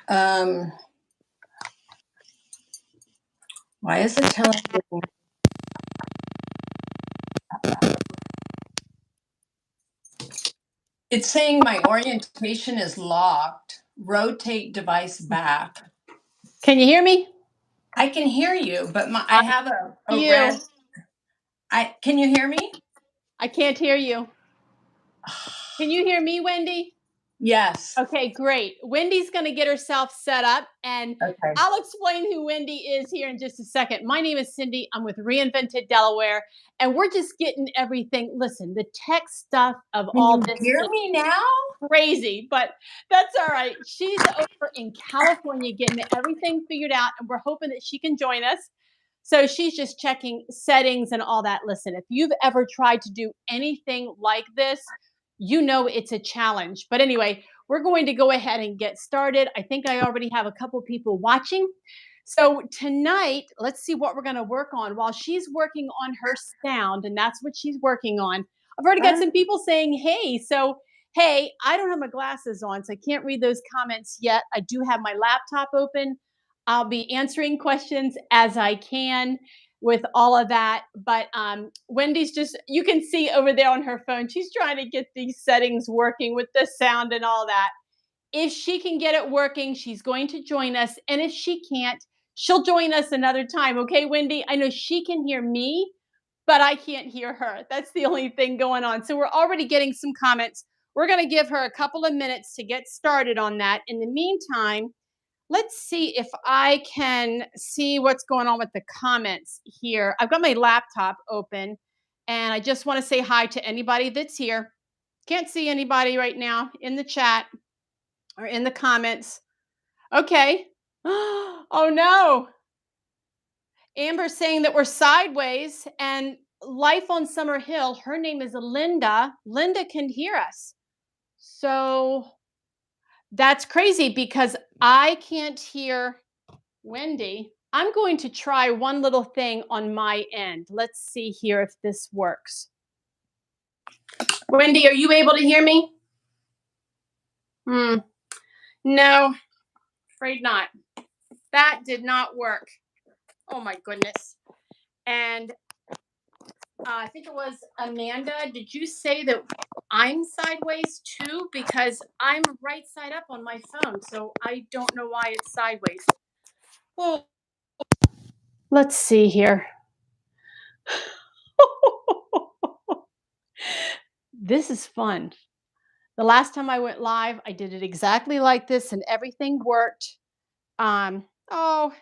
Um, why is it telling me? It's saying my orientation is locked. Rotate device back. Can you hear me? I can hear you, but I have a red. Can you hear me? I can't hear you. Can you hear me, Wendy? Yes. Okay, great. Wendy's going to get herself set up, and Okay. I'll explain who Wendy is here in just a second. My name is Cindy. I'm with Reinvented Delaware, and we're just getting everything. Listen, the tech stuff of all this. Can you hear me now? Crazy, but that's all right. She's over in California getting everything figured out, and we're hoping that she can join us. So she's just checking settings and all that. Listen, if you've ever tried to do anything like this, you know it's a challenge. But anyway, we're going to go ahead and get started. I think I already have a couple people watching. So tonight, let's see what we're going to work on while she's working on her sound, and that's what she's working on. I've already got some people saying, hey, so hey, I don't have my glasses on, so I can't read those comments yet. I do have my laptop open. I'll be answering questions as I can with all of that. But Wendy's just, you can see over there on her phone, she's trying to get these settings working with the sound and all that. If she can get it working, she's going to join us. And if she can't, she'll join us another time. Okay, Wendy? I know she can hear me, but I can't hear her. That's the only thing going on. So we're already getting some comments. We're going to give her a couple of minutes to get started on that. In the meantime, let's see if I can see what's going on with the comments here. I've got my laptop open, and I just want to say hi to anybody that's here. Can't see anybody right now in the chat or in the comments. Okay. Oh no. Amber's saying that we're sideways, and Life on Summer Hill, her name is Linda. Linda can hear us. So that's crazy because I can't hear Wendy. I'm going to try one little thing on my end. Let's see here if this works. Wendy, are you able to hear me? No, afraid not. That did not work. Oh my goodness. And I think it was Amanda. Did you say that I'm sideways too? Because I'm right side up on my phone, so I don't know why it's sideways. Well, let's see here. This is fun. The last time I went live, I did it exactly like this, and everything worked. Oh,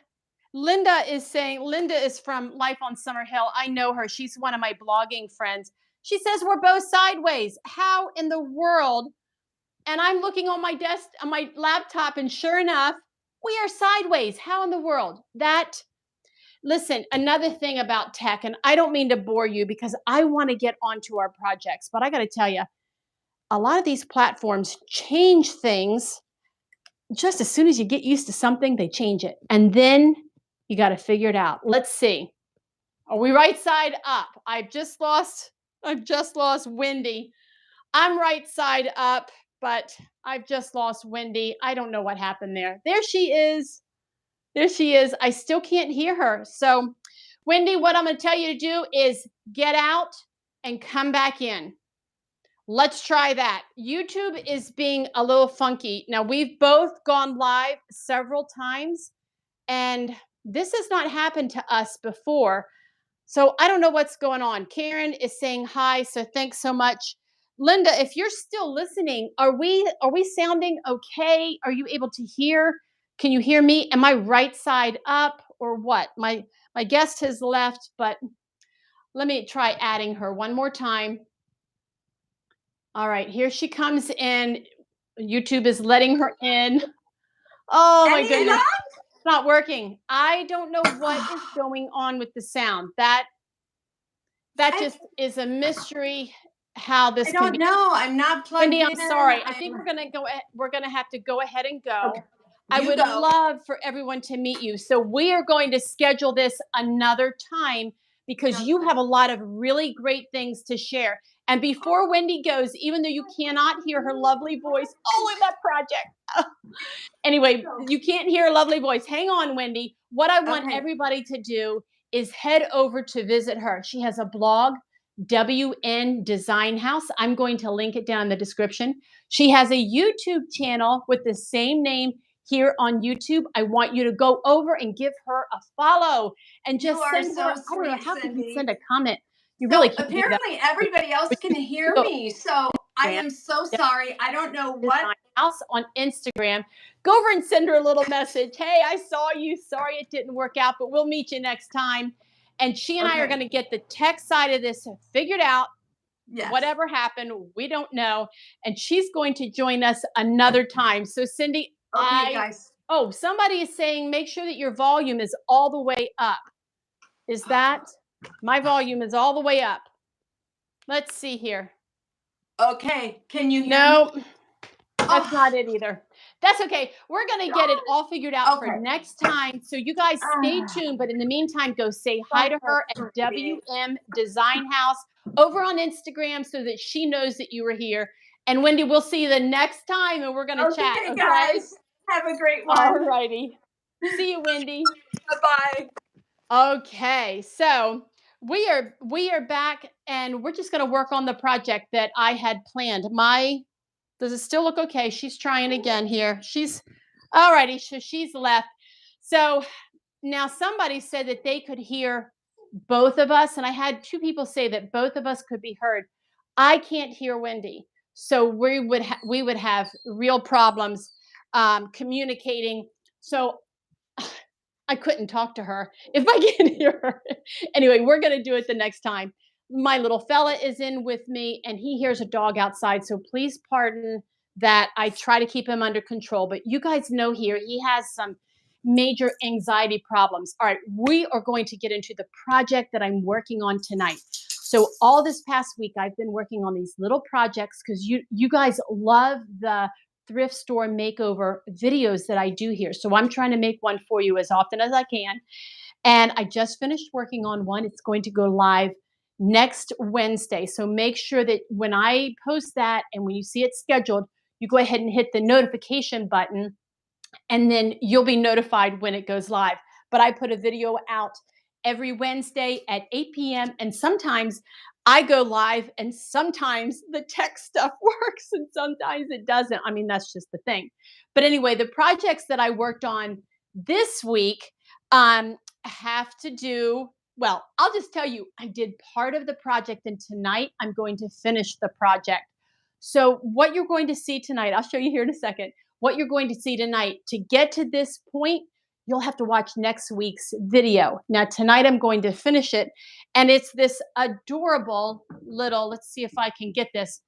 Linda is saying, Linda is from Life on Summer Hill. I know her. She's one of my blogging friends. She says we're both sideways. How in the world? And I'm looking on my desk, on my laptop, and sure enough, we are sideways. How in the world? Listen, another thing about tech, and I don't mean to bore you because I want to get onto our projects, but I got to tell you, a lot of these platforms change things just as soon as you get used to something, they change it. And then you got to figure it out. Let's see. Are we right side up? I've just lost Wendy. I'm right side up, but I've just lost Wendy. I don't know what happened there. There she is. There she is. I still can't hear her. So, Wendy, what I'm going to tell you to do is get out and come back in. Let's try that. YouTube is being a little funky. Now, we've both gone live several times, and this has not happened to us before. So I don't know what's going on. Karen is saying hi, so thanks so much. Linda, if you're still listening, are we sounding okay? Are you able to hear? Can you hear me? Am I right side up or what? My guest has left, but let me try adding her one more time. All right, here she comes in. YouTube is letting her in. Oh my goodness. It's not working. I don't know what is going on with the sound. That just is a mystery how this I don't know. I'm not plugged Wendy, in. I'm sorry. I think we're gonna have to go ahead and go. Okay. I would love for everyone to meet you. So we are going to schedule this another time because you have a lot of really great things to share. And before Wendy goes, even though you cannot hear her lovely voice, in that project, Anyway, you can't hear a lovely voice. Hang on, Wendy. What I want everybody to do is head over to visit her. She has a blog, WN Design House. I'm going to link it down in the description. She has a YouTube channel with the same name here on YouTube. I want you to go over and give her a follow and just send her. I don't know how can you send a comment. You really can't do that. Apparently everybody else can hear me. So I am so sorry. I don't know what. Design House on Instagram. Go over and send her a little message. Hey, I saw you. Sorry it didn't work out, but we'll meet you next time. And she and I are going to get the tech side of this figured out. Yes. Whatever happened, we don't know. And she's going to join us another time. So Cindy, guys. Oh, somebody is saying make sure that your volume is all the way up. Is that? My volume is all the way up. Let's see here. Okay. Can you hear me? That's not it either. That's okay. We're going to get it all figured out for next time. So you guys stay tuned. But in the meantime, go say hi to her at WM Design House over on Instagram so that she knows that you were here. And Wendy, we'll see you the next time and we're going to chat. Okay, guys. Have a great one. All righty. See you, Wendy. Bye-bye. Okay. So we are back and we're just going to work on the project that I had planned. Does it still look okay? She's trying again here. All righty. So she's left. So now somebody said that they could hear both of us. And I had two people say that both of us could be heard. I can't hear Wendy. So we would have real problems communicating. So I couldn't talk to her if I can't hear her. Anyway, we're going to do it the next time. My little fella is in with me and he hears a dog outside. So please pardon that I try to keep him under control. But you guys know here, he has some major anxiety problems. All right, we are going to get into the project that I'm working on tonight. So all this past week, I've been working on these little projects because you guys love the thrift store makeover videos that I do here. So I'm trying to make one for you as often as I can. And I just finished working on one. It's going to go live next Wednesday. So make sure that when I post that and when you see it scheduled, you go ahead and hit the notification button and then you'll be notified when it goes live. But I put a video out every Wednesday at 8 p.m. And sometimes I go live and sometimes the tech stuff works and sometimes it doesn't. I mean, that's just the thing. But anyway, the projects that I worked on this week have to do, well, I'll just tell you, I did part of the project and tonight I'm going to finish the project. So what you're going to see tonight, I'll show you here in a second, what you're going to see tonight. To get to this point, you'll have to watch next week's video. Now, tonight I'm going to finish it. And it's this adorable little, let's see if I can get this.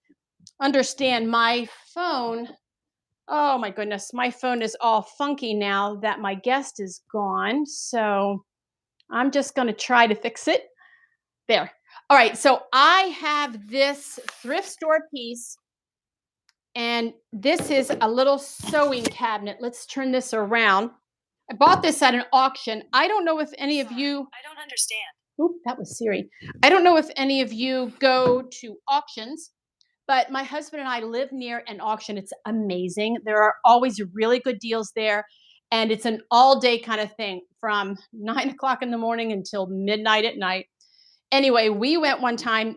Understand my phone. Oh my goodness, my phone is all funky now that my guest is gone. So I'm just going to try to fix it. There. All right, so I have this thrift store piece. And this is a little sewing cabinet. Let's turn this around. I bought this at an auction. I don't know if any of you... I don't understand. Oop, that was Siri. I don't know if any of you go to auctions, but my husband and I live near an auction. It's amazing. There are always really good deals there. And it's an all-day kind of thing from 9 o'clock in the morning until midnight at night. Anyway, we went one time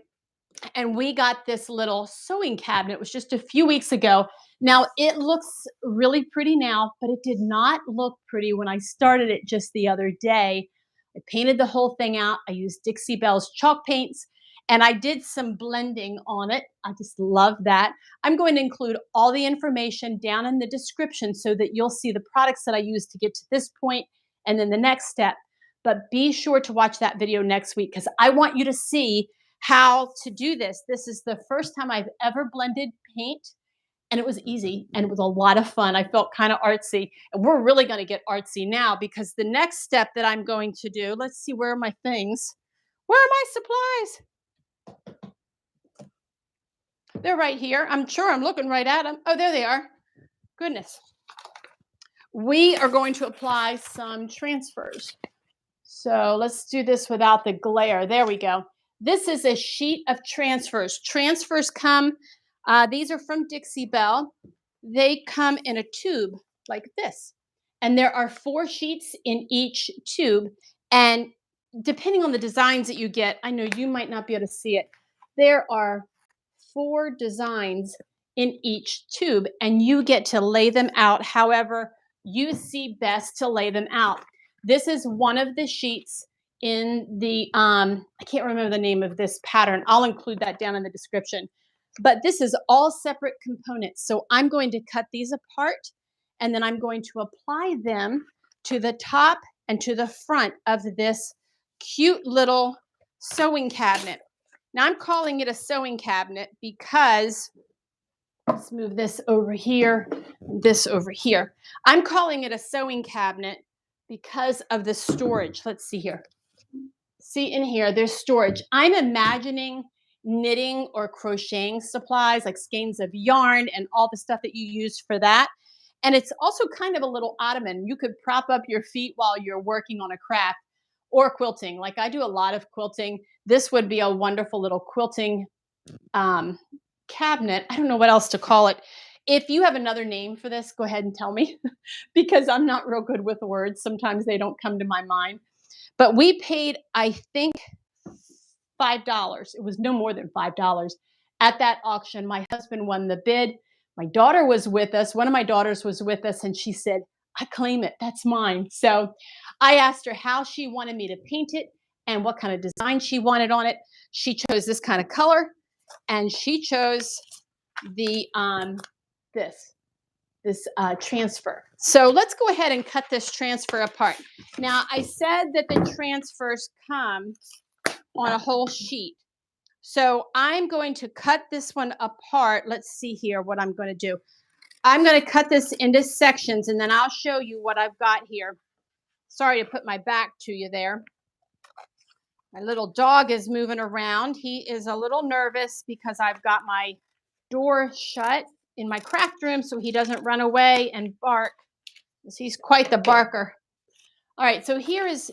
and we got this little sewing cabinet. It was just a few weeks ago. Now, it looks really pretty now, but it did not look pretty when I started it just the other day. I painted the whole thing out. I used Dixie Belle's chalk paints, and I did some blending on it. I just love that. I'm going to include all the information down in the description so that you'll see the products that I used to get to this point and then the next step. But be sure to watch that video next week because I want you to see how to do this. This is the first time I've ever blended paint, and it was easy and it was a lot of fun. I felt kind of artsy, and we're really going to get artsy now because the next step that I'm going to do, let's see, where are my things? Where are my supplies? They're right here. I'm sure I'm looking right at them. Oh, there they are. Goodness. We are going to apply some transfers. So let's do this without the glare. There we go. This is a sheet of transfers. Transfers come, these are from Dixie Belle. They come in a tube. like this. And there are 4 sheets in each tube. And depending on the designs that you get, I know you might not be able to see it. There are 4 designs in each tube, and you get to lay them out however you see best to lay them out. This is one of the sheets in the I can't remember the name of this pattern. I'll include that down in the description. But this is all separate components. So I'm going to cut these apart, and then I'm going to apply them to the top and to the front of this cute little sewing cabinet. Now I'm calling it a sewing cabinet because, let's move this over here, this over here. I'm calling it a sewing cabinet because of the storage. Let's see here. See in here, there's storage. I'm imagining knitting or crocheting supplies like skeins of yarn and all the stuff that you use for that. And it's also kind of a little ottoman. You could prop up your feet while you're working on a craft or quilting. Like I do a lot of quilting. This would be a wonderful little quilting cabinet. I don't know what else to call it. If you have another name for this, go ahead and tell me because I'm not real good with words. Sometimes they don't come to my mind. But we paid, I think, $5. It was no more than $5 at that auction. My husband won the bid. My daughter was with us. One of my daughters was with us, and she said, I claim it. That's mine. So I asked her how she wanted me to paint it and what kind of design she wanted on it. She chose this kind of color, and she chose the this transfer. So let's go ahead and cut this transfer apart. Now, I said that the transfers come on a whole sheet. So I'm going to cut this one apart. Let's see here what I'm going to do. I'm going to cut this into sections, and then I'll show you what I've got here. Sorry to put my back to you there. My little dog is moving around. He is a little nervous because I've got my door shut in my craft room so he doesn't run away and bark. He's quite the barker. All right, so here is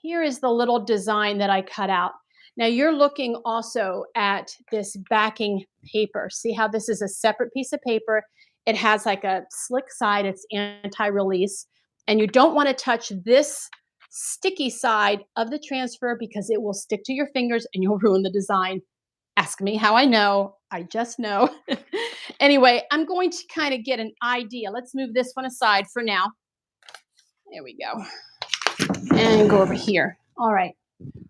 the little design that I cut out. Now you're looking also at this backing paper. See how this is a separate piece of paper. It has like a slick side, it's anti-release, and you don't want to touch this sticky side of the transfer because it will stick to your fingers and you'll ruin the design. Ask me how I know. I just know. Anyway, I'm going to kind of get an idea. Let's move this one aside for now. There we go. And go over here. All right.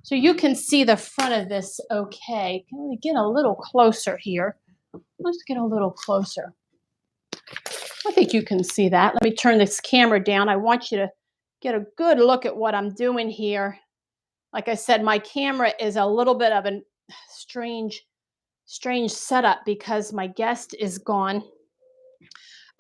So you can see the front of this okay. Can we get a little closer here? Let's get a little closer. I think you can see that. Let me turn this camera down. I want you to get a good look at what I'm doing here. Like I said, my camera is a little bit of a strange setup because my guest is gone.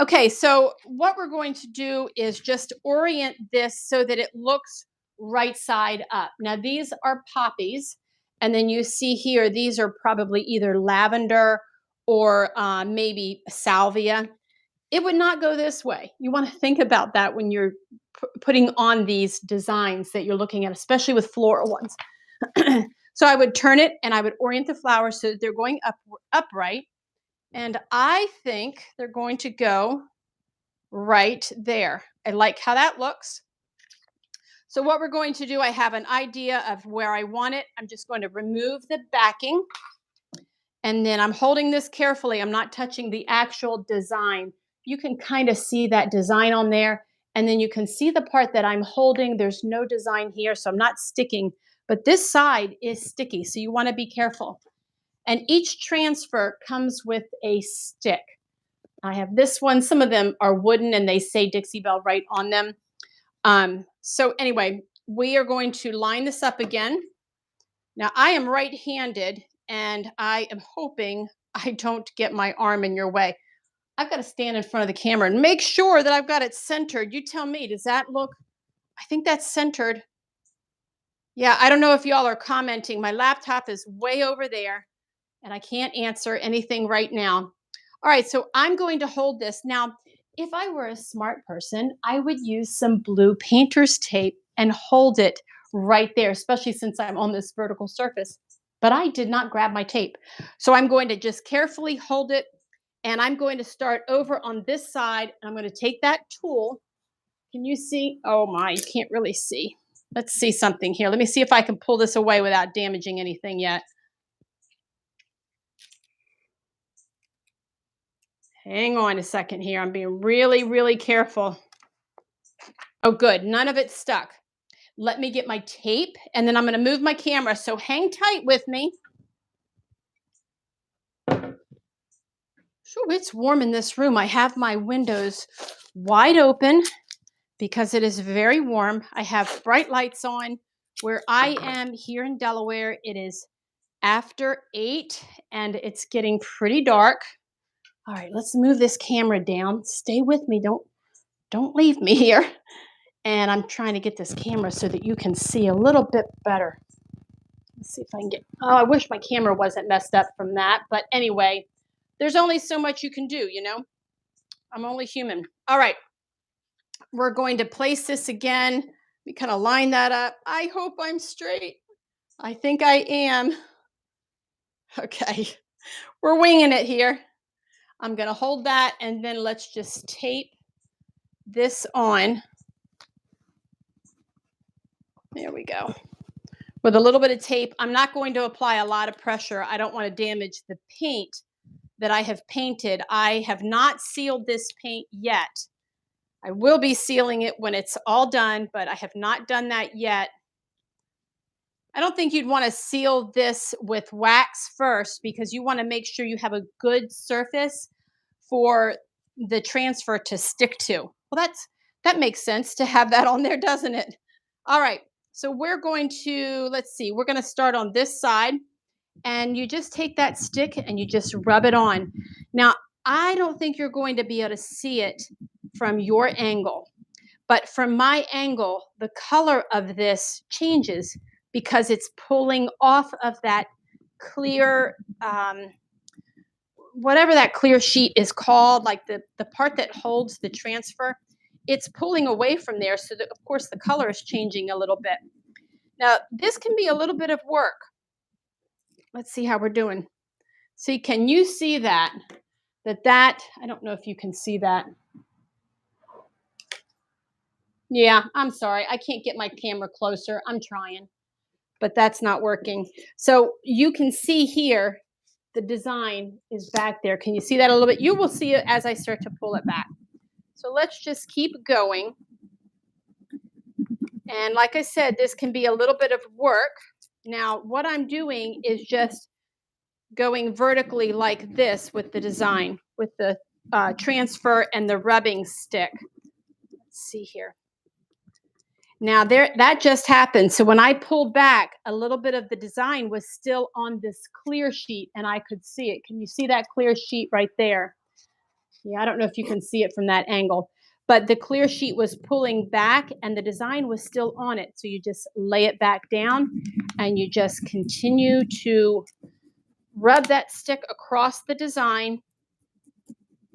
Okay, so what we're going to do is just orient this so that it looks right side up. Now these are poppies, and then you see here, these are probably either lavender or maybe salvia. It would not go this way. You want to think about that when you're putting on these designs that you're looking at, especially with floral ones. So I would turn it and I would orient the flowers so that they're going upright. And I think they're going to go right there. I like how that looks. So what we're going to do, I have an idea of where I want it. I'm just going to remove the backing. And then I'm holding this carefully. I'm not touching the actual design. You can kind of see that design on there. And then you can see the part that I'm holding. There's no design here, so I'm not sticking. But this side is sticky, so you want to be careful. And each transfer comes with a stick. I have this one. Some of them are wooden, and they say Dixie Belle right on them. So anyway, we are going to line this up again. Now, I am right-handed, and I am hoping I don't get my arm in your way. I've got to stand in front of the camera and make sure that I've got it centered. You tell me, does that look? I think that's centered. Yeah, I don't know if y'all are commenting. My laptop is way over there, and I can't answer anything right now. All right, so I'm going to hold this. Now, if I were a smart person, I would use some blue painter's tape and hold it right there, especially since I'm on this vertical surface. But I did not grab my tape. So I'm going to just carefully hold it And I'm going to start over on this side. I'm going to take that tool. Can you see? Oh my, you can't really see. Let's see something here. Let me see if I can pull this away without damaging anything yet. Hang on a second here. I'm being really, really careful. Oh, good. None of it stuck. Let me get my tape, and then I'm going to move my camera. So hang tight with me. So it's warm in this room. I have my windows wide open because it is very warm. I have bright lights on. Where I am here in Delaware, it is after 8 and it's getting pretty dark. All right, let's move this camera down. Stay with me. Don't leave me here. And I'm trying to get this camera so that you can see a little bit better. Let's see if I can get, oh, I wish my camera wasn't messed up from that. But anyway, there's only so much you can do, you know? I'm only human. All right, we're going to place this again. We kind of line that up. I hope I'm straight. I think I am. Okay, we're winging it here. I'm going to hold that, and then let's just tape this on. There we go. With a little bit of tape. I'm not going to apply a lot of pressure. I don't want to damage the paint that I have painted. I have not sealed this paint yet. I will be sealing it when it's all done, but I have not done that yet. I don't think you'd want to seal this with wax first because you want to make sure you have a good surface for the transfer to stick to. Well, that makes sense to have that on there, doesn't it? All right, so we're going to, let's see, we're going to start on this side, and you just take that stick and you just rub it on. Now, I don't think you're going to be able to see it from your angle, but from my angle, the color of this changes because it's pulling off of that clear, whatever that clear sheet is called, like the part that holds the transfer, it's pulling away from there. So that, of course, the color is changing a little bit. Now, this can be a little bit of work. Let's see how we're doing. See, can you see that? That, I don't know if you can see that. Yeah, I'm sorry. I can't get my camera closer. I'm trying, but that's not working. So you can see here, the design is back there. Can you see that a little bit? You will see it as I start to pull it back. So let's just keep going. And like I said, this can be a little bit of work. Now, what I'm doing is just going vertically like this with the design, with the transfer and the rubbing stick. Let's see here. Now that just happened. So when I pulled back, a little bit of the design was still on this clear sheet and I could see it. Can you see that clear sheet right there? Yeah, I don't know if you can see it from that angle, but the clear sheet was pulling back and the design was still on it. So you just lay it back down and you just continue to rub that stick across the design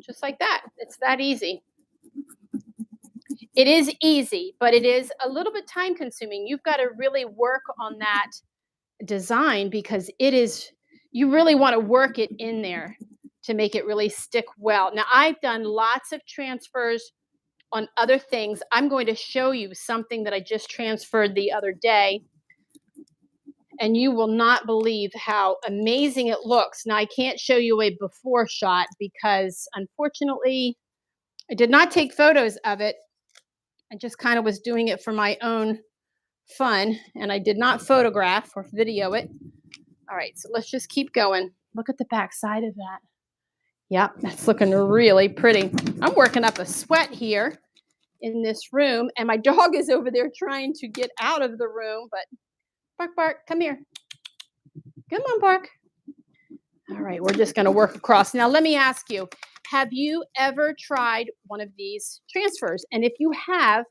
just like that. It's that easy. It is easy, but it is a little bit time consuming. You've got to really work on that design because it is, you really want to work it in there to make it really stick well. Now, I've done lots of transfers on other things. I'm going to show you something that I just transferred the other day, and you will not believe how amazing it looks. Now, I can't show you a before shot because, unfortunately, I did not take photos of it. I just kind of was doing it for my own fun, and I did not photograph or video it. All right, so let's just keep going. Look at the back side of that. Yep, that's looking really pretty. I'm working up a sweat here in this room, and my dog is over there trying to get out of the room, but Bark, Bark, come here. Come on, Bark. All right, we're just going to work across. Now, let me ask you, have you ever tried one of these transfers? And if you have,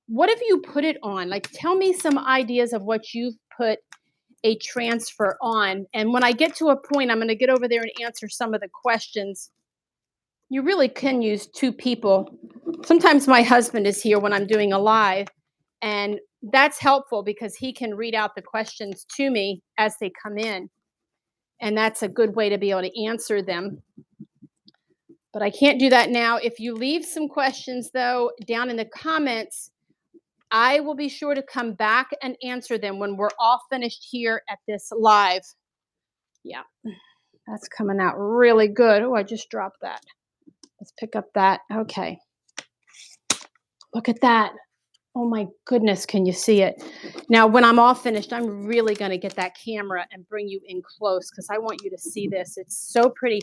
what have you put it on? Like, tell me some ideas of what you've put a transfer on. And when I get to a point, I'm going to get over there and answer some of the questions. You really can use two people. Sometimes my husband is here when I'm doing a live, and that's helpful because he can read out the questions to me as they come in. And that's a good way to be able to answer them. But I can't do that now. If you leave some questions, though, down in the comments, I will be sure to come back and answer them when we're all finished here at this live. Yeah, that's coming out really good. Oh, I just dropped that. Let's pick up that. Okay. Look at that. Oh my goodness, can you see it? Now, when I'm all finished, I'm really going to get that camera and bring you in close because I want you to see this. It's so pretty.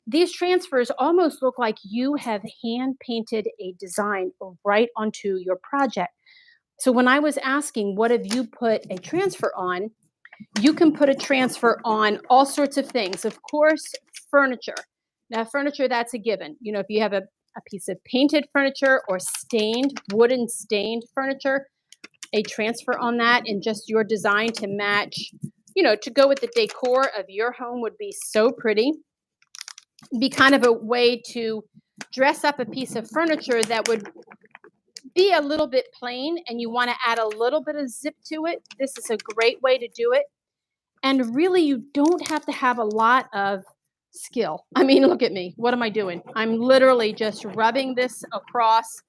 These transfers almost look like you have hand painted a design right onto your project. So when I was asking, what have you put a transfer on? You can put a transfer on all sorts of things. Of course, furniture. Now, furniture, that's a given. You know, if you have a piece of painted furniture or stained, wooden stained furniture, a transfer on that and just your design to match, you know, to go with the decor of your home would be so pretty. It'd be kind of a way to dress up a piece of furniture that would be a little bit plain and you want to add a little bit of zip to it. This is a great way to do it. And really, you don't have to have a lot of skill. I mean, look at me. What am I doing? I'm literally just rubbing this across,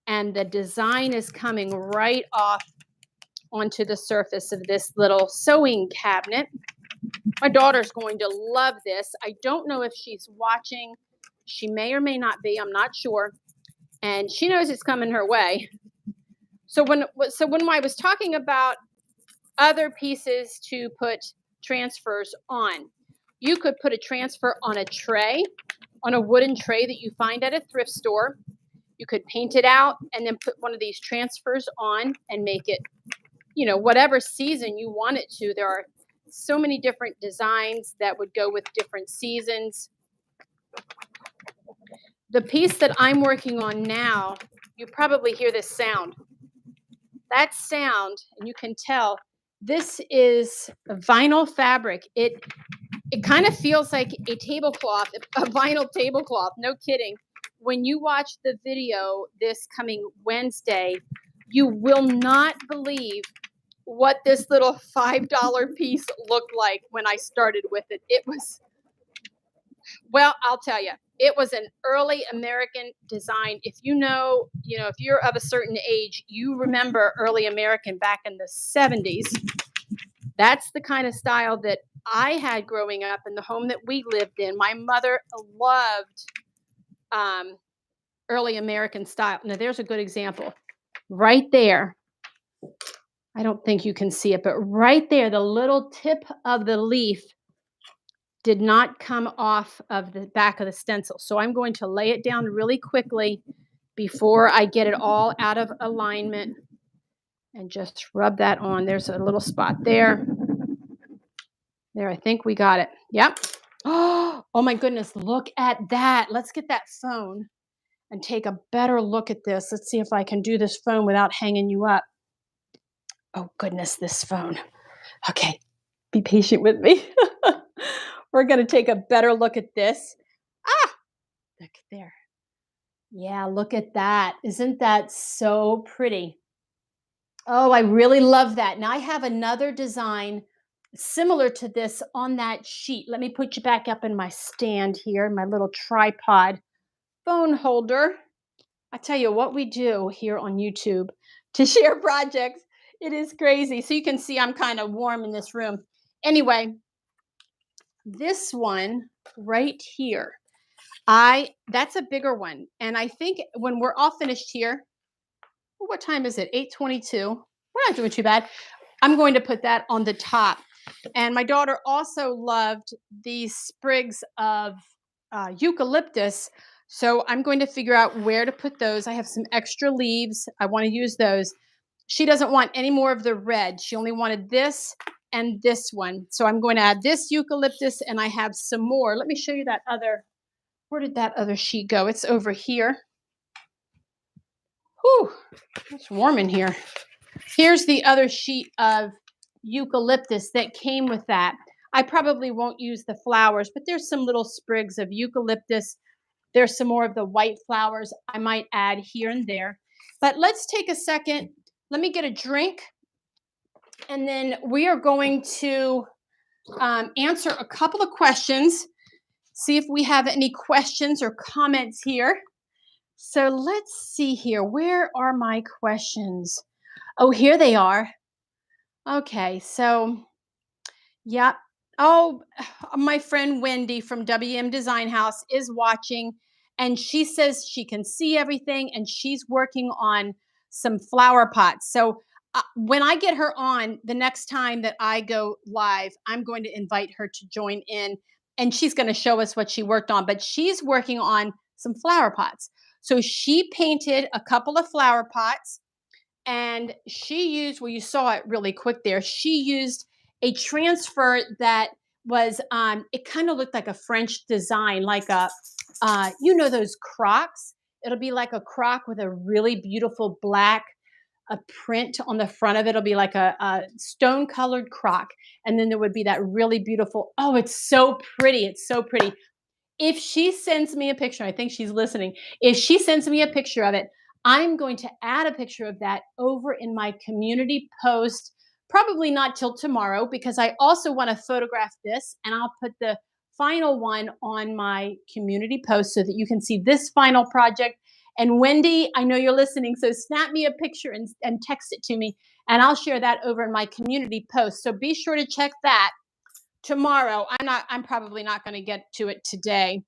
and the design is coming right off onto the surface of this little sewing cabinet. My daughter's going to love this. I don't know if she's watching. She may or may not be. I'm not sure. And she knows it's coming her way. So when I was talking about other pieces to put transfers on, you could put a transfer on a tray, on a wooden tray that you find at a thrift store. You could paint it out and then put one of these transfers on and make it, you know, whatever season you want it to. There are so many different designs that would go with different seasons. The piece that I'm working on now, you probably hear this sound. That sound, and you can tell, this is a vinyl fabric. It kind of feels like a tablecloth, a vinyl tablecloth, no kidding. When you watch the video this coming Wednesday, you will not believe what this little $5 piece looked like when I started with it. It was, well, I'll tell you, it was an early American design. If you know, if you're of a certain age, you remember early American back in the 70s. That's the kind of style that I had growing up in the home that we lived in. My mother loved early American style. Now, there's a good example. Right there. I don't think you can see it, but right there, the little tip of the leaf did not come off of the back of the stencil. So I'm going to lay it down really quickly before I get it all out of alignment and just rub that on. There's a little spot there. There, I think we got it. Yep. Oh my goodness, look at that. Let's get that phone and take a better look at this. Let's see if I can do this phone without hanging you up. Oh goodness, this phone. Okay, be patient with me. We're going to take a better look at this. Look there. Yeah, look at that. Isn't that so pretty? Oh, I really love that. Now I have another design similar to this on that sheet. Let me put you back up in my stand here, my little tripod phone holder. I tell you what we do here on YouTube to share projects. It is crazy. So you can see I'm kind of warm in this room. Anyway, this one right here, that's a bigger one. And I think when we're all finished here, what time is it? 8:22. We're not doing too bad. I'm going to put that on the top. And my daughter also loved these sprigs of eucalyptus. So I'm going to figure out where to put those. I have some extra leaves. I want to use those. She doesn't want any more of the red. She only wanted this and this one. So I'm going to add this eucalyptus, and I have some more. Let me show you that other. Where did that other sheet go? It's over here. Whew, it's warm in here. Here's the other sheet of eucalyptus that came with that. I probably won't use the flowers, but there's some little sprigs of eucalyptus. There's some more of the white flowers I might add here and there. But let's take a second. Let me get a drink. And then we are going to answer a couple of questions. see if we have any questions or comments here. So let's see here. Where are my questions? Oh, here they are. Okay, so yep. Oh, my friend Wendy from WM Design House is watching, and she says she can see everything, and she's working on some flower pots. So when I get her on the next time that I go live, I'm going to invite her to join in, and she's going to show us what she worked on. But she's working on some flower pots. So she painted a couple of flower pots, and she used, well, you saw it really quick there. She used a transfer that was it kind of looked like a French design, like a those crocks. It'll be like a crock with a really beautiful black a print on the front of it. It'll be like a stone colored crock, and then there would be that really beautiful, oh, it's so pretty, it's so pretty. If she sends me a picture, I think she's listening. If she sends me a picture of it, I'm going to add a picture of that over in my community post, probably not till tomorrow, because I also want to photograph this, and I'll put the final one on my community post so that you can see this final project. And Wendy, I know you're listening, so snap me a picture and text it to me, and I'll share that over in my community post. So be sure to check that tomorrow. I'm probably not going to get to it today.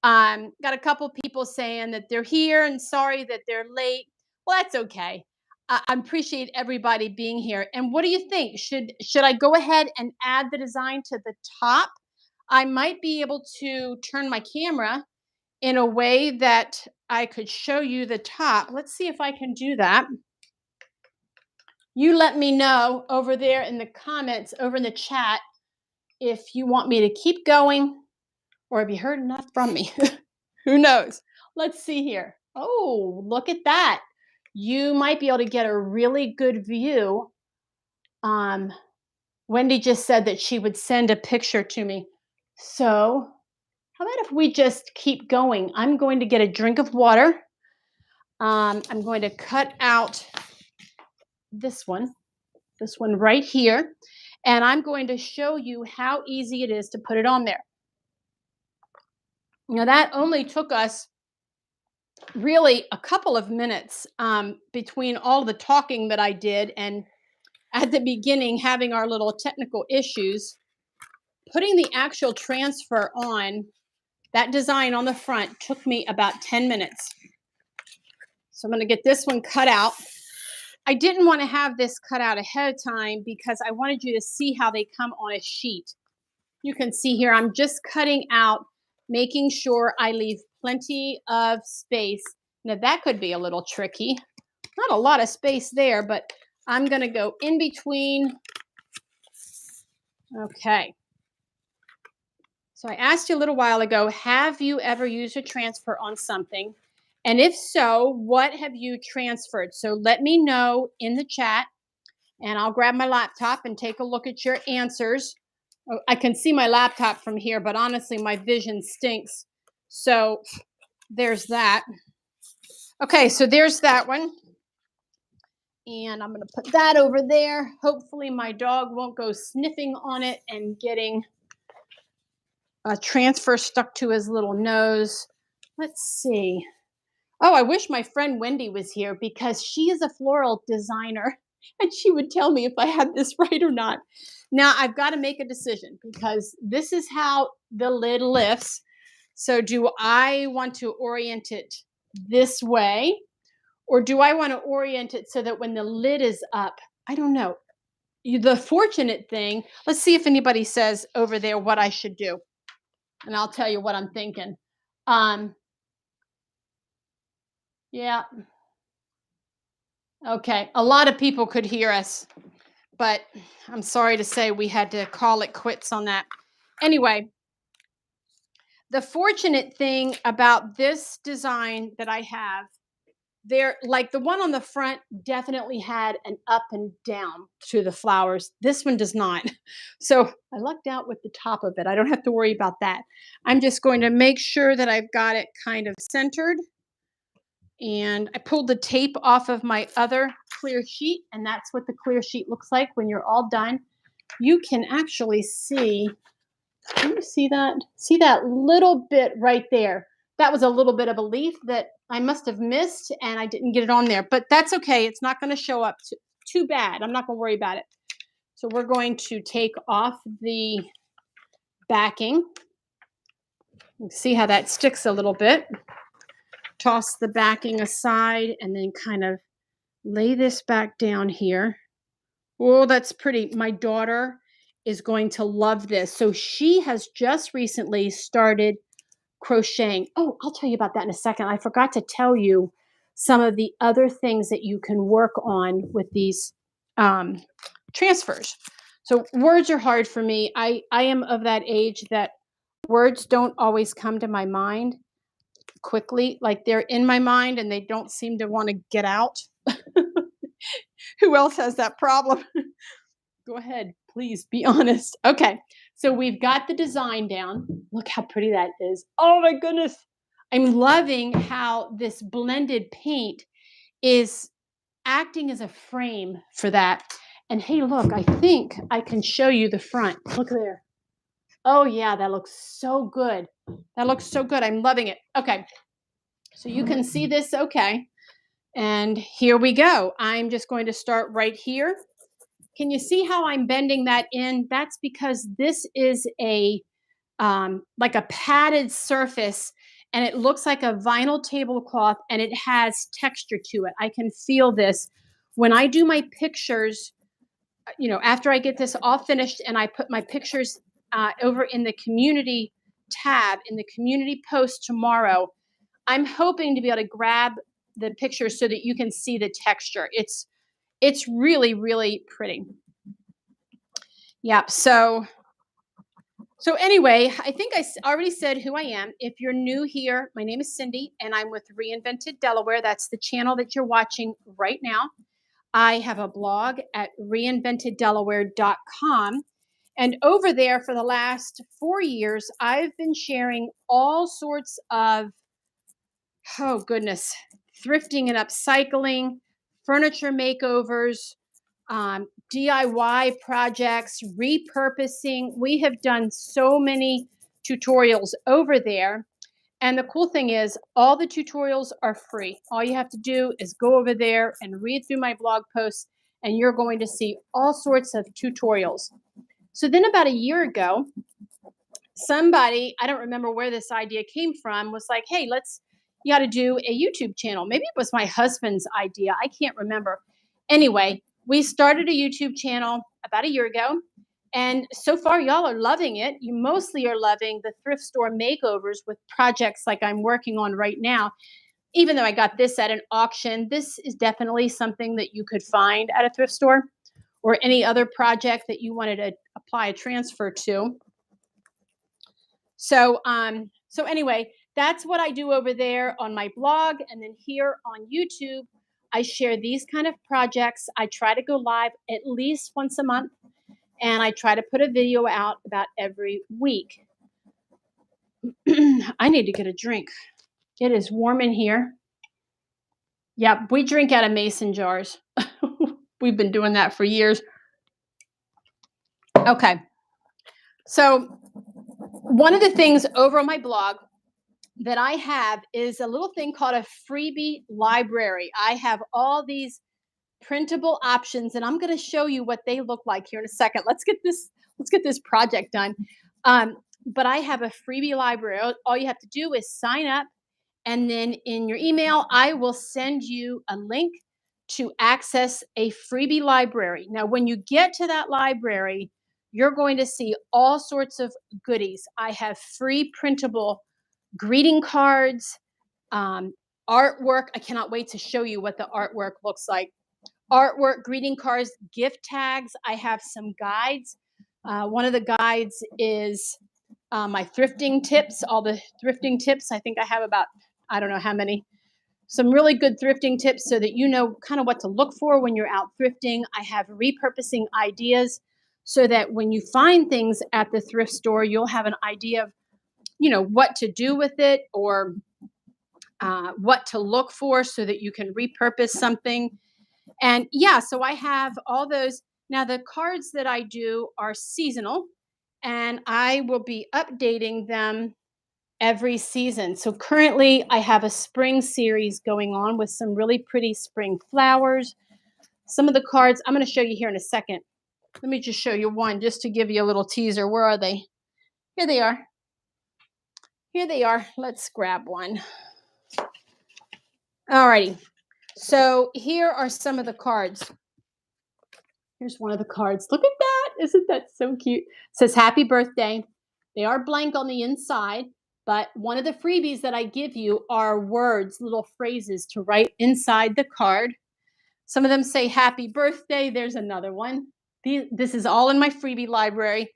Got a couple people saying that they're here and sorry that they're late. Well, that's okay. I appreciate everybody being here. And what do you think? Should I go ahead and add the design to the top? I might be able to turn my camera in a way that I could show you the top. Let's see if I can do that. You let me know over there in the comments, over in the chat, if you want me to keep going or have you heard enough from me. Who knows? Let's see here. Oh, look at that. You might be able to get a really good view. Wendy just said that she would send a picture to me. So how about if we just keep going? I'm going to get a drink of water. I'm going to cut out this one right here. And I'm going to show you how easy it is to put it on there. Now that only took us really a couple of minutes between all the talking that I did and at the beginning having our little technical issues. Putting the actual transfer on, that design on the front took me about 10 minutes. So I'm going to get this one cut out. I didn't want to have this cut out ahead of time because I wanted you to see how they come on a sheet. You can see here I'm just cutting out, making sure I leave plenty of space. Now that could be a little tricky. Not a lot of space there, but I'm going to go in between. Okay. So I asked you a little while ago, have you ever used a transfer on something? And if so, what have you transferred? So let me know in the chat, and I'll grab my laptop and take a look at your answers. I can see my laptop from here, but honestly, my vision stinks. So there's that. Okay, so there's that one. And I'm going to put that over there. Hopefully my dog won't go sniffing on it and getting a transfer stuck to his little nose. Let's see. Oh, I wish my friend Wendy was here because she is a floral designer and she would tell me if I had this right or not. Now I've got to make a decision because this is how the lid lifts. So do I want to orient it this way, or do I want to orient it so that when the lid is up, I don't know. The fortunate thing, let's see if anybody says over there what I should do. And I'll tell you what I'm thinking. Yeah. Okay. A lot of people could hear us, but I'm sorry to say we had to call it quits on that. Anyway, the fortunate thing about this design that I have, there, like the one on the front definitely had an up and down to the flowers. This one does not. So I lucked out with the top of it. I don't have to worry about that. I'm just going to make sure that I've got it kind of centered. And I pulled the tape off of my other clear sheet, and that's what the clear sheet looks like when you're all done. You can actually see Can you see that? See that little bit right there? That was a little bit of a leaf that I must have missed and I didn't get it on there, but that's okay. It's not going to show up too bad. I'm not going to worry about it. So we're going to take off the backing. See how that sticks a little bit. Toss the backing aside and then kind of lay this back down here. Oh, that's pretty. My daughter is going to love this. So she has just recently started crocheting. Oh, I'll tell you about that in a second. I forgot to tell you some of the other things that you can work on with these transfers. So words are hard for me. I am of that age that words don't always come to my mind quickly. Like they're in my mind and they don't seem to want to get out. Who else has that problem? Go ahead, please be honest. Okay, so we've got the design down. Look how pretty that is. Oh my goodness. I'm loving how this blended paint is acting as a frame for that. And hey, look, I think I can show you the front. Look there. Oh yeah, that looks so good. That looks so good. I'm loving it. Okay, so you can see this okay. And here we go. I'm just going to start right here. Can you see how I'm bending that in? That's because this is a like a padded surface and it looks like a vinyl tablecloth and it has texture to it. I can feel this when I do my pictures, after I get this all finished and I put my pictures over in the community tab in the community post tomorrow. I'm hoping to be able to grab the pictures so that you can see the texture. It's really, really pretty. Yep. So anyway, I think I already said who I am. If you're new here, my name is Cindy, and I'm with Reinvented Delaware. That's the channel that you're watching right now. I have a blog at reinventeddelaware.com. And over there for the last 4 years, I've been sharing all sorts of, oh goodness, thrifting and upcycling, furniture makeovers, DIY projects, repurposing. We have done so many tutorials over there. And the cool thing is, all the tutorials are free. All you have to do is go over there and read through my blog posts, and you're going to see all sorts of tutorials. So then, about a year ago, somebody, I don't remember where this idea came from, was like, hey, you got to do a YouTube channel. Maybe it was my husband's idea. I can't remember. Anyway, we started a YouTube channel about a year ago. And so far, y'all are loving it. You mostly are loving the thrift store makeovers with projects like I'm working on right now. Even though I got this at an auction, this is definitely something that you could find at a thrift store or any other project that you wanted to apply a transfer to. So anyway, that's what I do over there on my blog. And then here on YouTube, I share these kind of projects. I try to go live at least once a month, and I try to put a video out about every week. I need to get a drink. It is warm in here. Yeah, we drink out of mason jars. We've been doing that for years. Okay. So one of the things over on my blog that I have is a little thing called a freebie library. I have all these printable options, and I'm going to show you what they look like here in a second. Let's get this project done. But I have a freebie library. All you have to do is sign up, and then in your email, I will send you a link to access a freebie library. Now, when you get to that library, you're going to see all sorts of goodies. I have free printable greeting cards, artwork. I cannot wait to show you what the artwork looks like. Artwork, greeting cards, gift tags. I have some guides. One of the guides is my thrifting tips, all the thrifting tips. I think I have about, I don't know how many. Some really good thrifting tips so that you know kind of what to look for when you're out thrifting. I have repurposing ideas so that when you find things at the thrift store, you'll have an idea of what to do with it or what to look for so that you can repurpose something. And yeah, so I have all those. Now, the cards that I do are seasonal. and I will be updating them every season. So currently I have a spring series going on with some really pretty spring flowers. Some of the cards I'm going to show you here in a second. Let me just show you one just to give you a little teaser. Where are they? Here they are. Here they are. Let's grab one. All righty. So here are some of the cards. Here's one of the cards. Look at that. Isn't that so cute? It says happy birthday. They are blank on the inside, but one of the freebies that I give you are words, little phrases to write inside the card. Some of them say happy birthday. There's another one. This is all in my freebie library.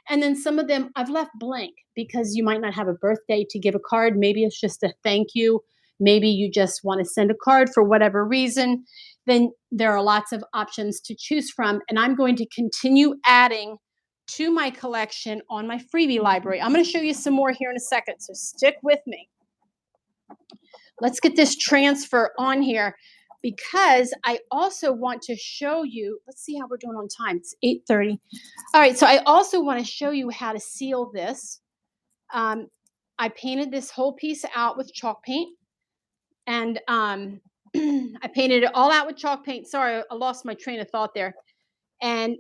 And then some of them I've left blank because you might not have a birthday to give a card. Maybe it's just a thank you. Maybe you just want to send a card for whatever reason. Then there are lots of options to choose from. And I'm going to continue adding to my collection on my freebie library. I'm going to show you some more here in a second. So stick with me. Let's get this transfer on here because I also want to show you, let's see how we're doing on time. It's 8:30. All right, so I also want to show you how to seal this. I painted this whole piece out with chalk paint, and I painted it all out with chalk paint. Sorry, I lost my train of thought there. And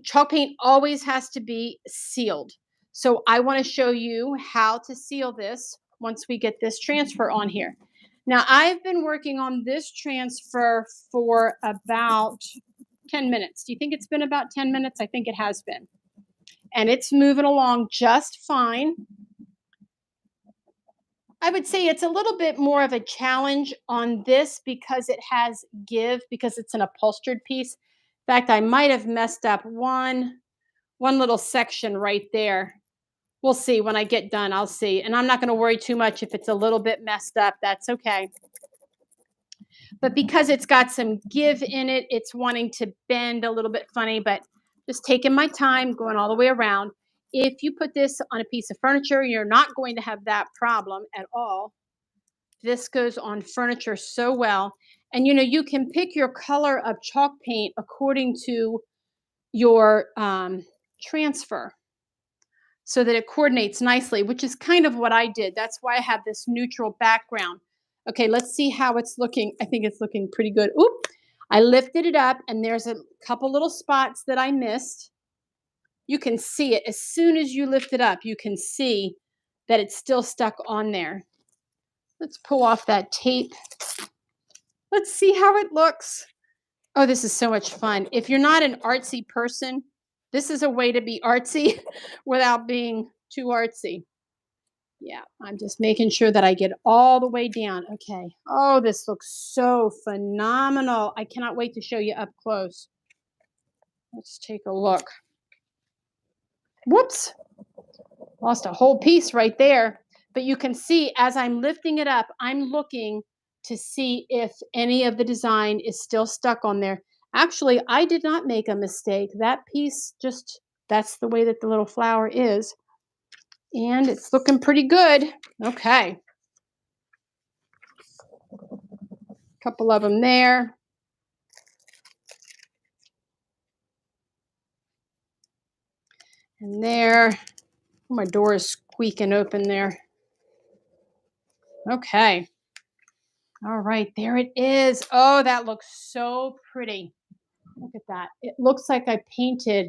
chalk paint always has to be sealed. So I want to show you how to seal this once we get this transfer on here. Now, I've been working on this transfer for about 10 minutes. Do you think it's been about 10 minutes? I think it has been. And it's moving along just fine. I would say it's a little bit more of a challenge on this because it has give, because it's an upholstered piece. In fact, I might have messed up one little section right there. We'll see when I get done. I'll see. And I'm not going to worry too much if it's a little bit messed up. That's okay. But because it's got some give in it, it's wanting to bend a little bit funny, but just taking my time, going all the way around. If you put this on a piece of furniture, you're not going to have that problem at all. This goes on furniture so well. And you can pick your color of chalk paint according to your transfer so that it coordinates nicely, which is kind of what I did. That's why I have this neutral background. Okay, let's see how it's looking. I think it's looking pretty good. Oop, I lifted it up and there's a couple little spots that I missed. You can see it. As soon as you lift it up, you can see that it's still stuck on there. Let's pull off that tape. Let's see how it looks. Oh, this is so much fun. If you're not an artsy person, this is a way to be artsy without being too artsy. Yeah, I'm just making sure that I get all the way down. Okay. Oh, this looks so phenomenal. I cannot wait to show you up close. Let's take a look. Whoops. Lost a whole piece right there. But you can see as I'm lifting it up, I'm looking to see if any of the design is still stuck on there. Actually, I did not make a mistake. That piece just, that's the way that the little flower is. And it's looking pretty good. Okay. Couple of them there. And there. Oh, my door is squeaking open there. Okay. All right, there it is. Oh, that looks so pretty. Look at that. It looks like I painted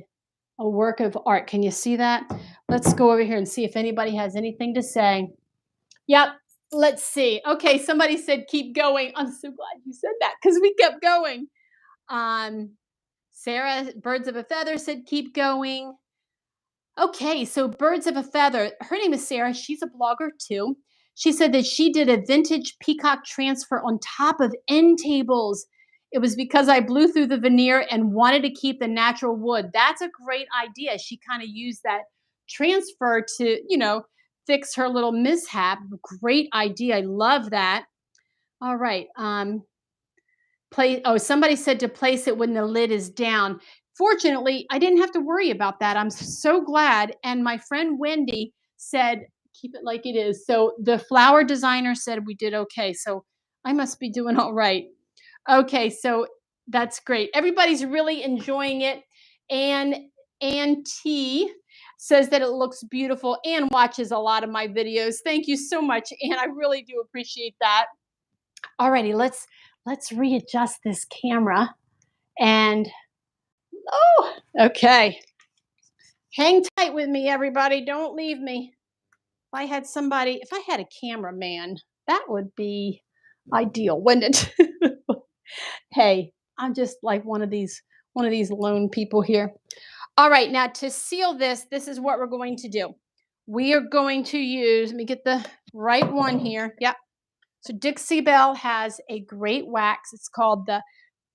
a work of art. Can you see that? Let's go over here and see if anybody has anything to say. Yep. Let's see. Okay, somebody said keep going. I'm so glad you said that because we kept going. Sarah, Birds of a Feather, said keep going. Okay, so Birds of a Feather, her name is Sarah. She's a blogger too. She said that she did a vintage peacock transfer on top of end tables. It was because I blew through the veneer and wanted to keep the natural wood. That's a great idea. She kind of used that transfer to, fix her little mishap. Great idea. I love that. All right. Somebody said to place it when the lid is down. Fortunately, I didn't have to worry about that. I'm so glad. And my friend Wendy said, keep it like it is. So the flower designer said we did okay. So I must be doing all right. Okay, so that's great. Everybody's really enjoying it. And T says that it looks beautiful and watches a lot of my videos. Thank you so much, Anne. I really do appreciate that. Alrighty, let's readjust this camera. And oh, okay. Hang tight with me, everybody. Don't leave me. If I had a cameraman, that would be ideal, wouldn't it? Hey, I'm just like one of these lone people here. All right, now to seal this, this is what we're going to do. We are going to use, let me get the right one here. Yep. So Dixie Belle has a great wax. It's called the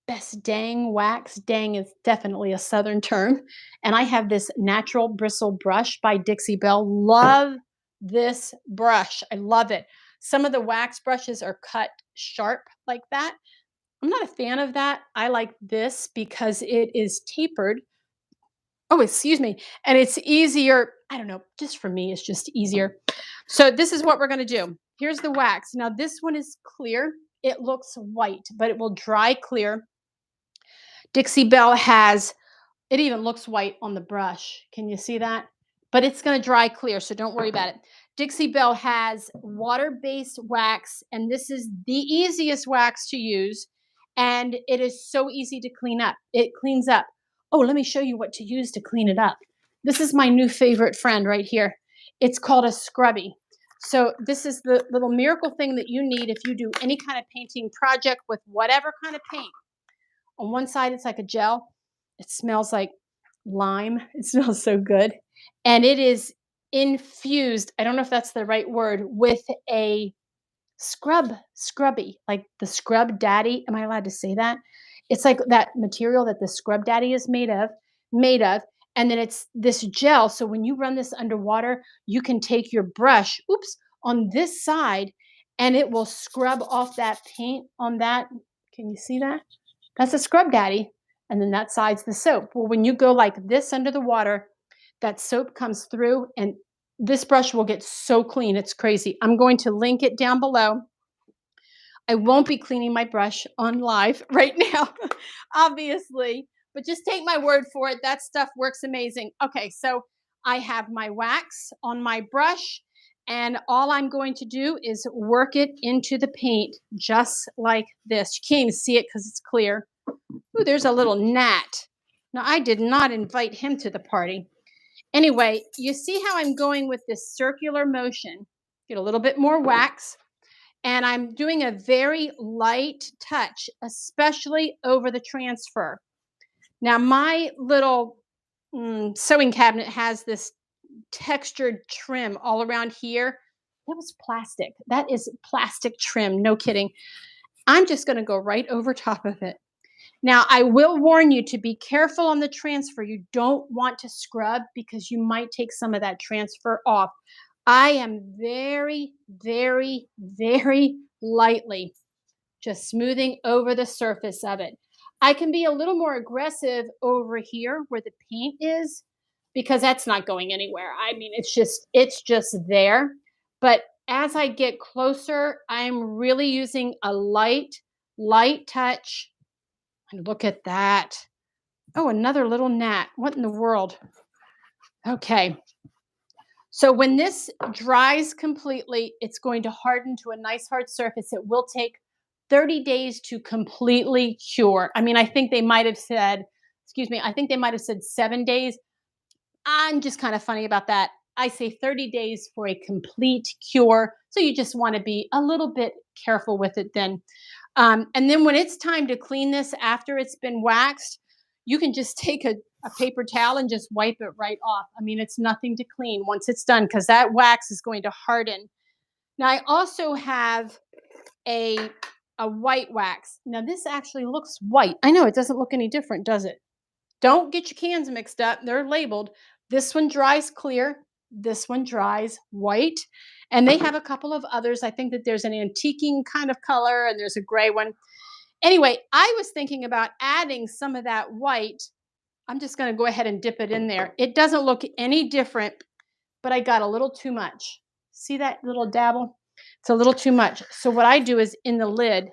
Best Dang wax. Dang is definitely a Southern term. And I have this natural bristle brush by Dixie Belle. Love this brush. I love it. Some of the wax brushes are cut sharp like that. I'm not a fan of that. I like this because it is tapered. Oh, excuse me. And it's easier. I don't know. Just for me, it's just easier. So this is what we're going to do. Here's the wax. Now this one is clear. It looks white, but it will dry clear. Dixie Belle has, it even looks white on the brush. Can you see that? But it's going to dry clear, so don't worry about it. Dixie Belle has water-based wax, and this is the easiest wax to use, and it is so easy to clean up. It cleans up. Oh, let me show you what to use to clean it up. This is my new favorite friend right here. It's called a Scrubby. So this is the little miracle thing that you need if you do any kind of painting project with whatever kind of paint. On one side, it's like a gel. It smells like lime. It smells so good. And it is infused, I don't know if that's the right word, with a scrubby, like the Scrub Daddy. Am I allowed to say that? It's like that material that the Scrub Daddy is made of. And then it's this gel. So when you run this underwater, you can take your brush, oops, on this side, and it will scrub off that paint on that. Can you see that? That's a Scrub Daddy. And then that side's the soap. Well, when you go like this under the water, that soap comes through and this brush will get so clean. It's crazy. I'm going to link it down below. I won't be cleaning my brush on live right now, obviously, but just take my word for it. That stuff works amazing. Okay, so I have my wax on my brush, and all I'm going to do is work it into the paint just like this. You can't even see it because it's clear. Ooh, there's a little gnat. Now, I did not invite him to the party. Anyway, you see how I'm going with this circular motion. Get a little bit more wax. And I'm doing a very light touch, especially over the transfer. Now, my little sewing cabinet has this textured trim all around here. That was plastic. That is plastic trim, no kidding. I'm just going to go right over top of it. Now, I will warn you to be careful on the transfer. You don't want to scrub because you might take some of that transfer off. I am very, very, very lightly just smoothing over the surface of it. I can be a little more aggressive over here where the paint is because that's not going anywhere. I mean, it's just there. But as I get closer, I'm really using a light touch. And look at that. Oh, another little gnat. What in the world? Okay. So when this dries completely, it's going to harden to a nice hard surface. It will take 30 days to completely cure. I mean, I think they might have said, I think they might have said 7 days. I'm just kind of funny about that. I say 30 days for a complete cure. So you just want to be a little bit careful with it then. And then when it's time to clean this after it's been waxed, you can just take a paper towel and just wipe it right off. I mean, it's nothing to clean once it's done because that wax is going to harden. Now, I also have a white wax. Now, this actually looks white. I know it doesn't look any different, does it? Don't get your cans mixed up. They're labeled. This one dries clear. This one dries white. And they have a couple of others. I think that there's an antiquing kind of color and there's a gray one. Anyway, I was thinking about adding some of that white. I'm just going to go ahead and dip it in there. It doesn't look any different, but I got a little too much. See that little dabble? It's a little too much. So what I do is in the lid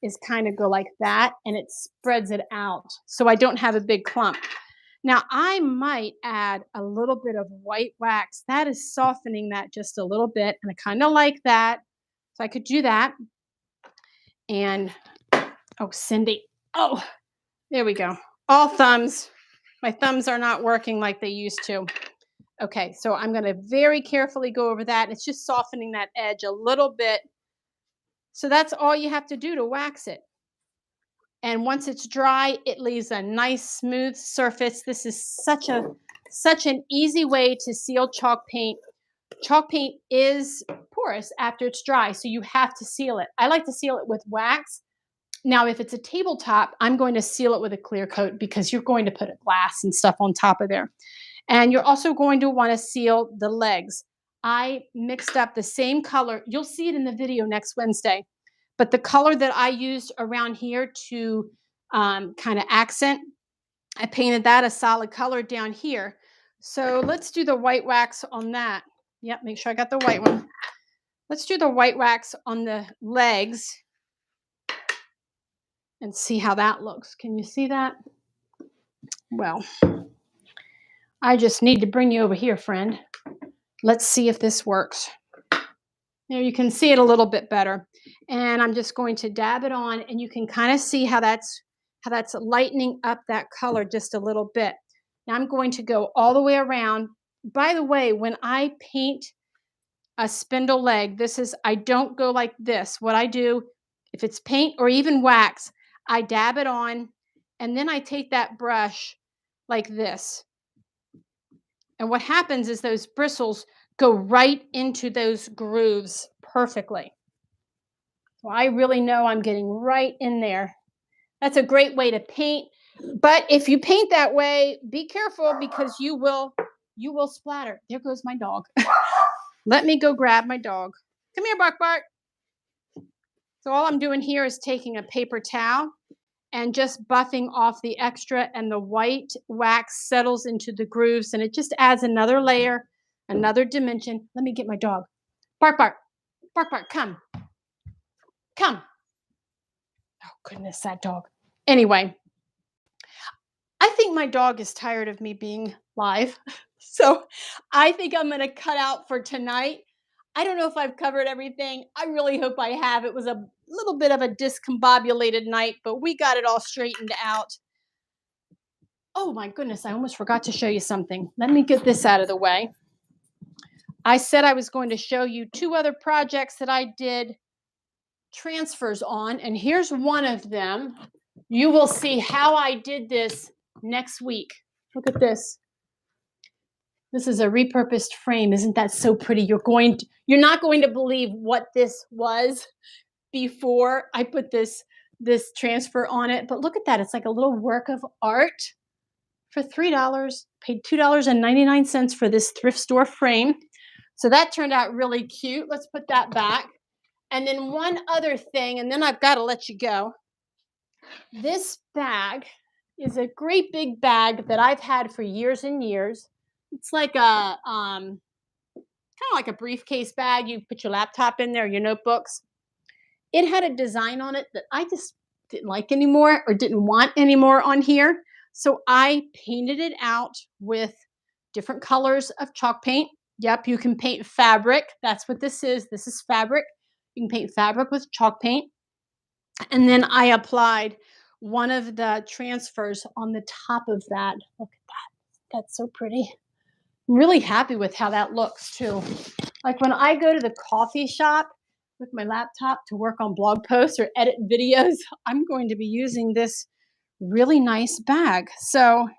is kind of go like that, and it spreads it out so I don't have a big clump. Now, I might add a little bit of white wax. That is softening that just a little bit, and I kind of like that. So I could do that. And oh, Cindy. Oh, there we go. All thumbs. My thumbs are not working like they used to. Okay, so I'm going to very carefully go over that. It's just softening that edge a little bit. So that's all you have to do to wax it. And once it's dry, it leaves a nice smooth surface. This is such an easy way to seal chalk paint. Chalk paint is porous after it's dry, so you have to seal it. I like to seal it with wax. Now, if it's a tabletop, I'm going to seal it with a clear coat because you're going to put a glass and stuff on top of there. And you're also going to want to seal the legs. I mixed up the same color. You'll see it in the video next Wednesday. But the color that I used around here to kind of accent, I painted that a solid color down here. So let's do the white wax on that. Yep, make sure I got the white one. Let's do the white wax on the legs and see how that looks. Can you see that? Well, I just need to bring you over here, friend. Let's see if this works. There, you can see it a little bit better. And I'm just going to dab it on, and you can kind of see how that's lightening up that color just a little bit. Now I'm going to go all the way around. By the way, when I paint a spindle leg, I don't go like this. What I do, if it's paint or even wax, I dab it on, and then I take that brush like this. And what happens is those bristles go right into those grooves perfectly. So I really know I'm getting right in there. That's a great way to paint. But if you paint that way, be careful because you will splatter. There goes my dog. Let me go grab my dog. Come here, Bark Bark. So all I'm doing here is taking a paper towel and just buffing off the extra, and the white wax settles into the grooves, and it just adds another layer, another dimension. Let me get my dog. Bark Bark. Bark Bark, come. Come. Oh, goodness, that dog. Anyway, I think my dog is tired of me being live. So I think I'm going to cut out for tonight. I don't know if I've covered everything. I really hope I have. It was a little bit of a discombobulated night, but we got it all straightened out. Oh my goodness, I almost forgot to show you something. Let me get this out of the way. I said I was going to show you 2 other projects that I did transfers on, and here's one of them. You will see how I did this next week. Look at this. This is a repurposed frame. Isn't that so pretty? You're not going to believe what this was before I put this transfer on it. But look at that. It's like a little work of art for $3. Paid $2.99 for this thrift store frame. So that turned out really cute. Let's put that back. And then one other thing, and then I've got to let you go. This bag is a great big bag that I've had for years and years. It's like a kind of like a briefcase bag. You put your laptop in there, your notebooks. It had a design on it that I just didn't like anymore or didn't want anymore on here. So I painted it out with different colors of chalk paint. Yep, you can paint fabric. That's what this is. This is fabric. You can paint fabric with chalk paint. And then I applied one of the transfers on the top of that. Look at that. That's so pretty. I'm really happy with how that looks too. Like when I go to the coffee shop with my laptop to work on blog posts or edit videos, I'm going to be using this really nice bag. So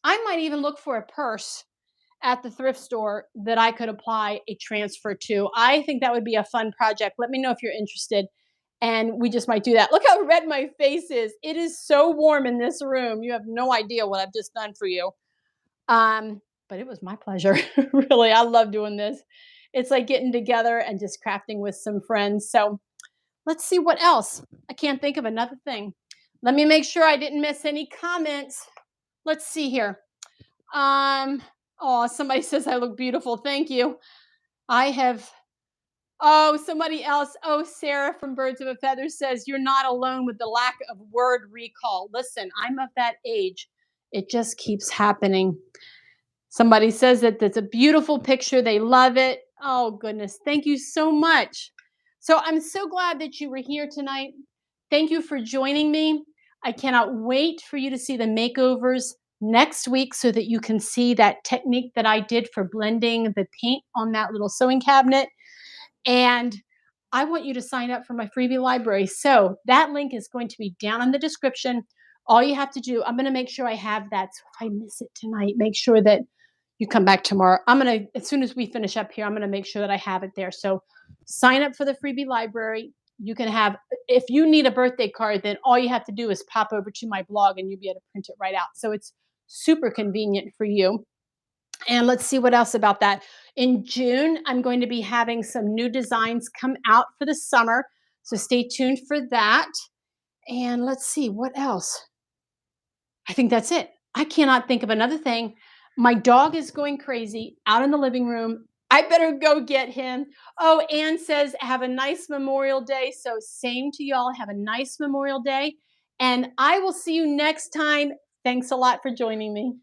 I might even look for a purse at the thrift store that I could apply a transfer to. I think that would be a fun project. Let me know if you're interested. And we just might do that. Look how red my face is. It is so warm in this room. You have no idea what I've just done for you. But it was my pleasure. Really, I love doing this. It's like getting together and just crafting with some friends. So let's see what else. I can't think of another thing. Let me make sure I didn't miss any comments. Let's see here. Oh, somebody says I look beautiful. Thank you. Somebody else. Oh, Sarah from Birds of a Feather says, you're not alone with the lack of word recall. Listen, I'm of that age. It just keeps happening. Somebody says that that's a beautiful picture. They love it. Oh, goodness. Thank you so much. So I'm so glad that you were here tonight. Thank you for joining me. I cannot wait for you to see the makeovers next week so that you can see that technique that I did for blending the paint on that little sewing cabinet. And I want you to sign up for my freebie library. So that link is going to be down in the description. All you have to do, I'm going to make sure I have that. So if I miss it tonight, make sure that you come back tomorrow. I'm going to, as soon as we finish up here, I'm going to make sure that I have it there. So sign up for the freebie library. You can have, if you need a birthday card, then all you have to do is pop over to my blog and you'll be able to print it right out. So it's super convenient for you. And let's see what else about that. In June, I'm going to be having some new designs come out for the summer. So stay tuned for that. And let's see what else. I think that's it. I cannot think of another thing. My dog is going crazy out in the living room. I better go get him. Oh, Anne says, have a nice Memorial Day. So, same to y'all. Have a nice Memorial Day. And I will see you next time. Thanks a lot for joining me.